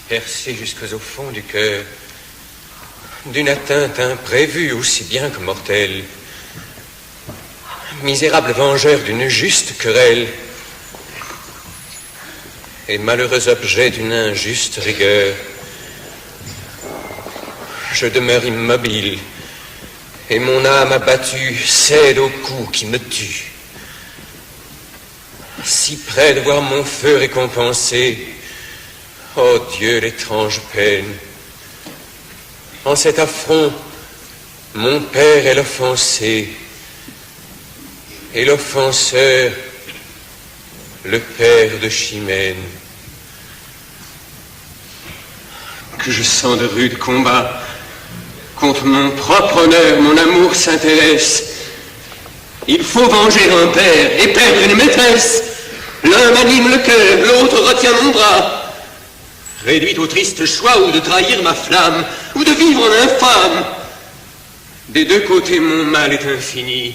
percé jusqu'au fond du cœur, d'une atteinte imprévue aussi bien que mortelle, misérable vengeur d'une juste querelle, et malheureux objet d'une injuste rigueur, je demeure immobile, et mon âme abattue cède au coup qui me tue. Si près de voir mon feu récompensé, ô Dieu, l'étrange peine. En cet affront, mon père est l'offensé, et l'offenseur, le père de Chimène. Que je sens de rudes combats, contre mon propre honneur, mon amour s'intéresse. Il faut venger un père et perdre une maîtresse. L'un m'anime le cœur, l'autre retient mon bras. Réduit au triste choix ou de trahir ma flamme, ou de vivre en infâme. Des deux côtés mon mal est infini.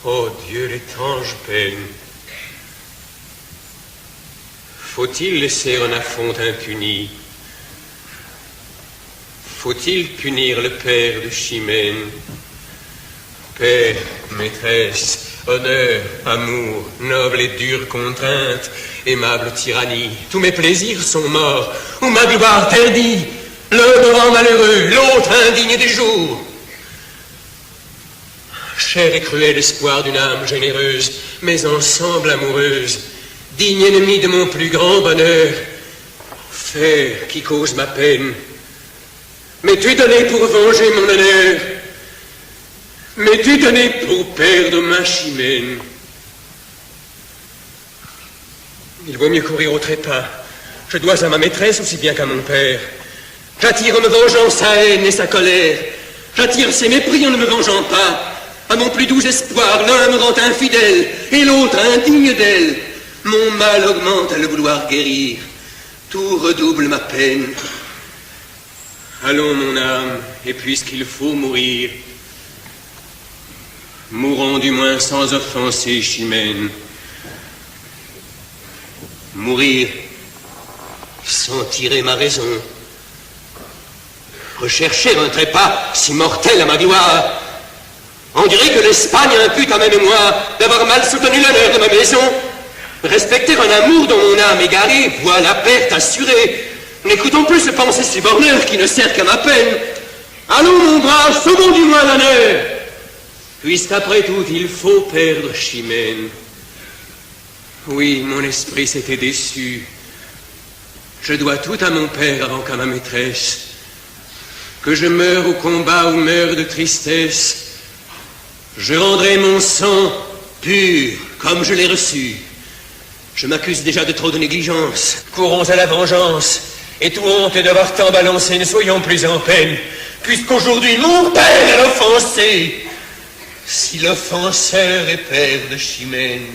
Ô Dieu, l'étrange peine. Faut-il laisser un affront impuni? Faut-il punir le père de Chimène? Père, maîtresse, honneur, amour, noble et dure contrainte, aimable tyrannie, tous mes plaisirs sont morts, ou ma gloire terdie, l'un me rend malheureux, l'autre indigne des jours. Cher et cruel espoir d'une âme généreuse, mais ensemble amoureuse, digne ennemi de mon plus grand bonheur, fer qui cause ma peine, m'es-tu donné pour venger mon honneur? M'es-tu donné pour perdre ma Chimène? Il vaut mieux courir au trépas. Je dois à ma maîtresse aussi bien qu'à mon père. J'attire en me vengeant sa haine et sa colère. J'attire ses mépris en ne me vengeant pas. À mon plus doux espoir, l'un me rend infidèle et l'autre indigne d'elle. Mon mal augmente à le vouloir guérir. Tout redouble ma peine. Allons, mon âme, et puisqu'il faut mourir, mourons du moins sans offenser Chimène. Mourir sans tirer ma raison. Rechercher un trépas si mortel à ma gloire. On dirait que l'Espagne impute à ma mémoire d'avoir mal soutenu l'honneur de ma maison. Respecter un amour dont mon âme égarée voit la perte assurée. N'écoutons plus ce pensée si borneur qui ne sert qu'à ma peine. Allons, mon brave, sauvons du moins l'honneur. Puisqu'après tout, il faut perdre Chimène. Oui, mon esprit s'était déçu. Je dois tout à mon père avant qu'à ma maîtresse. Que je meure au combat ou meure de tristesse, je rendrai mon sang pur comme je l'ai reçu. Je m'accuse déjà de trop de négligence. Courons à la vengeance. Et tout honte de devoir tant balancer, ne soyons plus en peine, puisqu'aujourd'hui mon père est l'offensé. Si l'offenseur est père de Chimène,